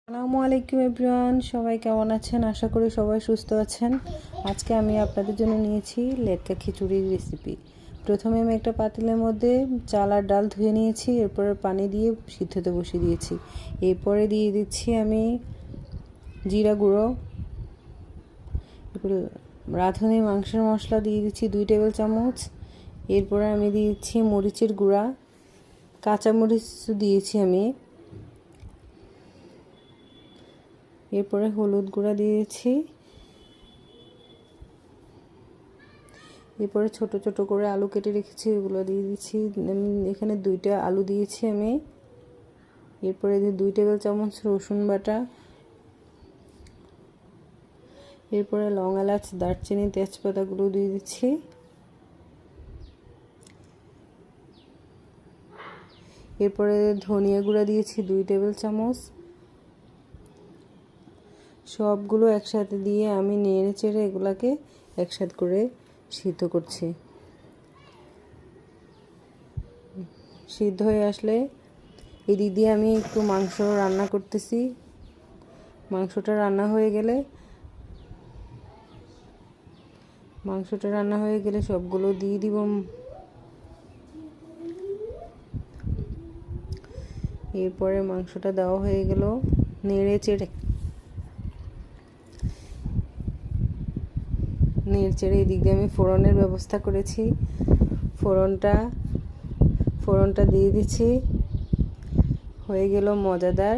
আসসালামু আলাইকুম এভরিওয়ান, সবাই কেমন আছেন? আশা করি সবাই সুস্থ আছেন। আজকে আমি আপনাদের জন্য নিয়েছি লেটকা খিচুড়ির রেসিপি। প্রথমে আমি একটা পাতিলের মধ্যে চাল আর ডাল ধুয়ে নিয়েছি, এরপরে পানি দিয়ে সিদ্ধ হতে বসিয়ে দিয়েছি। এরপরে দিয়ে দিচ্ছি আমি জিরা গুঁড়ো, এরপরে রাঁধুনি মাংসের মশলা দিয়ে দিচ্ছি 2 টেবিল চামচ। এরপরে আমি দিয়েছি মরিচের গুঁড়া, কাঁচামরিচ দিয়েছি আমি। এরপরে হলুদ গুঁড়া দিয়েছি। এরপরে ছোট ছোট করে আলু কেটে রেখেছি, ওগুলো দিয়ে দিচ্ছি। এখানে 2টা আলু দিয়েছি আমি। এরপরে 2 টেবিল চামচ রসুন বাটা। এরপরে লং এলাচ, দারচিনি, তেজপাতাগুলো দিয়ে দিচ্ছি। এরপরে ধনিয়া গুঁড়া দিয়েছি 2 টেবিল চামচ। সবগুলো একসাথে দিয়ে আমি নেড়ে চেড়ে এগুলাকে একসাথে করে সিদ্ধ করছি। সিদ্ধ হয়ে আসলে এদিক দিয়ে আমি একটু মাংস রান্না করতেছি। মাংসটা রান্না হয়ে গেলে সবগুলো দিয়ে দিব। এরপরে মাংসটা দেওয়া হয়ে গেল, নেড়ে চেড়ে এদিক দিয়ে আমি ফোড়নের ব্যবস্থা করেছি। ফোড়নটা দিয়ে দিচ্ছি। হয়ে গেল মজাদার